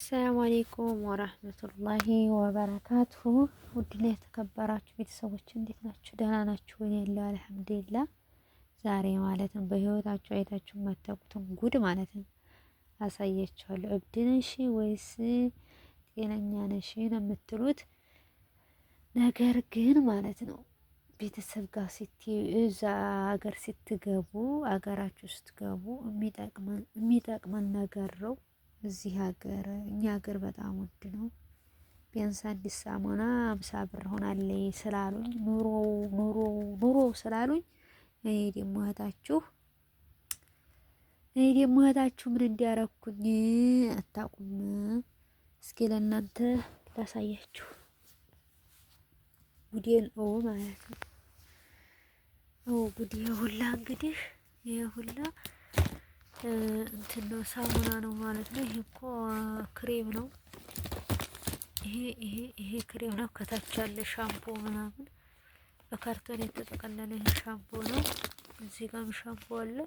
ሰላም አለይኩም ወራህመቱላሂ ወበረካቱሁ። ውድና የተከበራችሁ ቤተሰቦች እንዴት ናችሁ? ደህና ናችሁ? እኔ ያለው አልሐምዱሊላህ። ዛሬ ማለት ነው በህይወታችሁ አይታችሁ የማታውቁትን ጉድ ማለት ነው አሳያችኋለሁ። እብድ ነሽ ወይስ ጤነኛ ነሽ ነው የምትሉት። ነገር ግን ማለት ነው ቤተሰብ ጋር እዛ ሀገር ስትገቡ አገራችሁ ስትገቡ የሚጠቅመን ነገር ነው። እዚህ ሀገር እኛ ሀገር በጣም ውድ ነው። ቢያንስ አዲስ ሳሙና 50 ብር ሆናለች ስላሉኝ ኑሮ ስላሉኝ እኔ ደግሞ እህታችሁ ምን እንዲያረኩኝ አታውቁም። እስኪ ለእናንተ ላሳያችሁ ጉዴን ማለት ነው። ጉዴ ሁላ እንግዲህ ይሄ ሁላ እንትን ነው ሳሙና ነው ማለት ነው። ይሄ እኮ ክሬም ነው። ይሄ ክሬም ነው። ከታች ያለ ሻምፖ ምናምን በካርቶን የተጠቀለለ ይሄ ሻምፖ ነው። እዚህ ጋርም ሻምፖ አለ።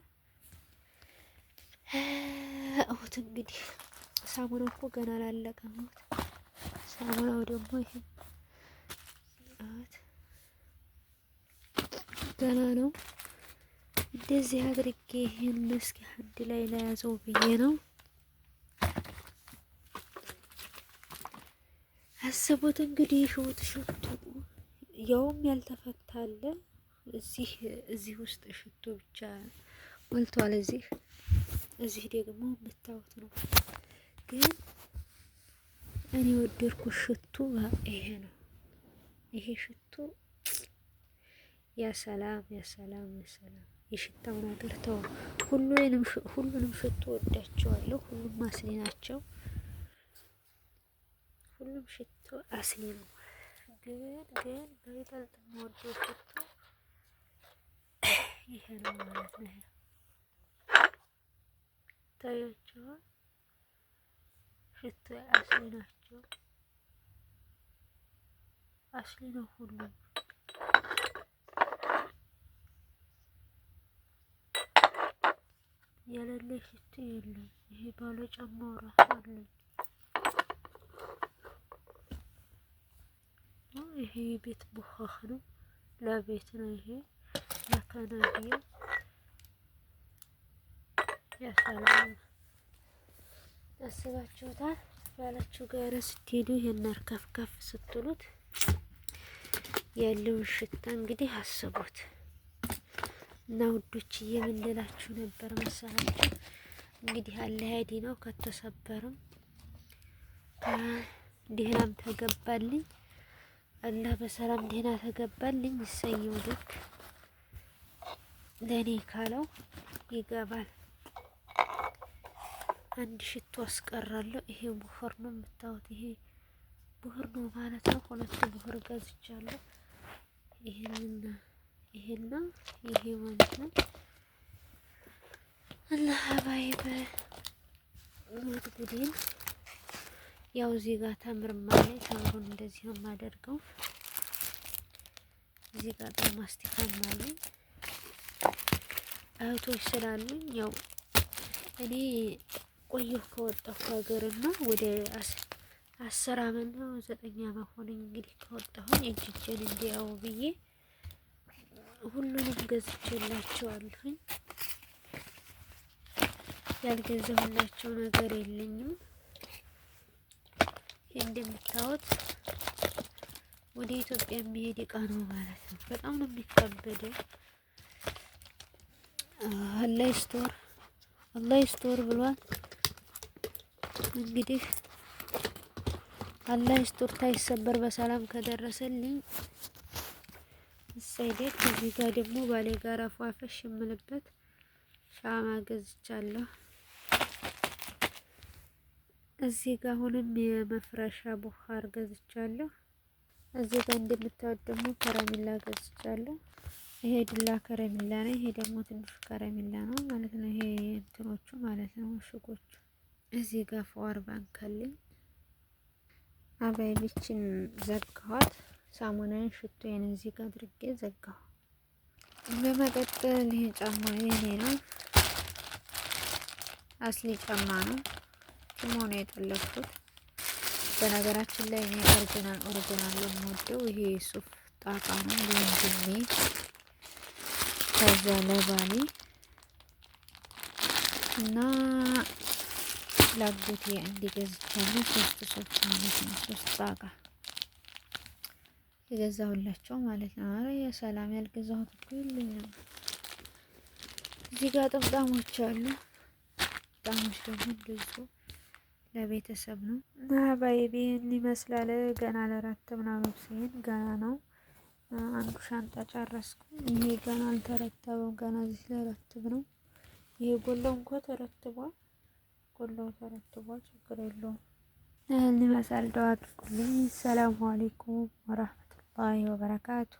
እሁት እንግዲህ ሳሙናው እኮ ገና አላለቀም። ሳሙናው ደግሞ ይሄ ገና ነው። እንደዚህ አድርጌ ይሄን መስኪ አንድ ላይ ለያዘው ብዬ ነው። አስቡት እንግዲህ ሽቱ ያውም ያልተፈታለ እዚህ ውስጥ ሽቱ ብቻ ሞልቷል። እዚህ ደግሞ የምታዩት ነው። ግን እኔ ወደድኩት ሽቱ ይሄ ነው። ይሄ ሽቱ ያሰላም የሽታው ነገር ተው። ሁሉንም ሽቶ ወዳቸዋለሁ። ሁሉም አስሊ ናቸው። ሁሉም ሽቶ አስሊ ነው። ግን በይበልጥ የምወደው ሽቶ ይሄ ነው ማለት ነው። ታያቸዋል። ሽቶ አስሊ ናቸው። አስሊ ነው ሁሉም። የሌለ ሽቶ የለም። ይሄ ባለ ጫማው ራሱ አለኝ። ይሄ ቤት ቡኻኽ ነው። ለቤት ነው። ይሄ ለካናዲያ ያሰላም አስባችሁታል። ባላችሁ ጋር ስትሄዱ ይሄን ከፍ ስትሉት ያለውን ሽታ እንግዲህ አስቡት። እና ውዶችዬ ምን ልላችሁ ነበር መሰላችሁ? እንግዲህ አለሃዲ ነው። ከተሰበርም ደህናም ተገባልኝ አላህ በሰላም ደህና ተገባልኝ። ይሰየው ልክ ለኔ ካለው ይገባል። አንድ ሽቶ አስቀራለሁ። ይሄ ቡኸር ነው የምታዩት። ይሄ ቡኸር ነው ማለት ነው። 2 ቡኸር ገዝቻለሁ። ይሄና ይሄ ማለት ነው። አላህ ሀባይብ ጉዴን ያው እዚህ ጋር ተምርማ ላይ ተምሩን እንደዚህ ነው የማደርገው። እዚህ ጋር ማስቲካም አለኝ። እህቶች ስላሉኝ ያው እኔ ቆየሁ ከወጣሁ ሀገርና ወደ 10 አመት ነው 9 አመት ሆነኝ እንግዲህ ከወጣሁኝ እጅጄን እንዲያው ብዬ ሁሉንም ገዝቼላቸዋለሁኝ። ያልገዛሁላቸው ነገር የለኝም። እንደምታዩት ወደ ኢትዮጵያ የሚሄድ እቃ ነው ማለት ነው። በጣም ነው የሚከበደው። አላህ ስቶር ብሏል። እንግዲህ አላህ ስቶር ታይሰበር በሰላም ከደረሰልኝ ሰይዴት። እዚህ ጋር ደግሞ ባሌ ጋር ፏፈሽ የምልበት ሻማ ገዝቻለሁ። እዚህ ጋር አሁንም የመፍረሻ ቡኻር ገዝቻለሁ። እዚህ ጋር እንደምታዩት ደግሞ ከረሚላ ገዝቻለሁ። ይሄ ዱላ ከረሚላ ነው። ይሄ ደግሞ ትንሹ ከረሚላ ነው ማለት ነው። ይሄ እንትኖቹ ማለት ነው ሽጎቹ። እዚህ ጋር ፓወር ባንክ አለኝ። አባይቢችን ዘጋኋት። ሳሙናን ሽቶዬን እዚህ ጋር አድርጌ ዘጋሁ። በመቀጠል ይሄ ጫማ የኔ ነው። አስሊ ጫማ ነው። ጭሞ ነው የጠለፍኩት። በነገራችን ላይ እኔ ኦሪጂናል የምወደው ይሄ ሱፍ ጣቃ ነው ለወንድሜ ከዛ ለባሌ እና ላጎቴ እንዲገዝቻለሁ 3 ሱፍ ማለት ነው። 3 ጣቃ የገዛሁላቸው ማለት ነው። አረ የሰላም ያልገዛሁት እኮ የለኝም። እዚህ ጋር ጥምጣሞች አሉ። ጥምጣሞች ደግሞ እንደዚሁ ለቤተሰብ ነው እና ባይቤን ይመስላል። ገና ለረተብ ምናምን ሲሄድ ገና ነው። አንዱ ሻንጣ ጨረስኩ። ይሄ ገና አልተረተበም። ገና እዚህ ለረትብ ነው። ይሄ ጎላው እንኳን ተረትቧል። ጎላው ተረትቧል። ችግር የለውም። ይህን ይመስላል። ደው አድርጉልኝ። ሰላሙ አለይኩም ወራህመቱላሂ ወበረካቱ።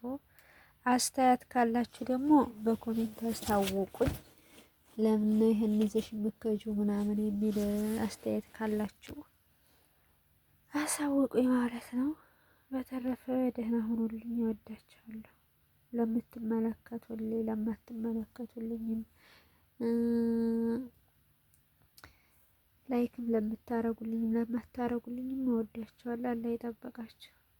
አስተያየት ካላችሁ ደግሞ በኮሜንት አስታውቁኝ። ለምን ይሄን ይዘሽ የምትከጂው ምናምን የሚል አስተያየት ካላችሁ አሳውቁኝ ማለት ነው። በተረፈ ደህና ሁኑልኝ። እወዳችኋለሁ። ለምትመለከቱልኝ ለማትመለከቱልኝም ላይክም ለምታረጉልኝም ለማታረጉልኝም እወዳችኋለሁ። አላህ ይጠብቃችሁ።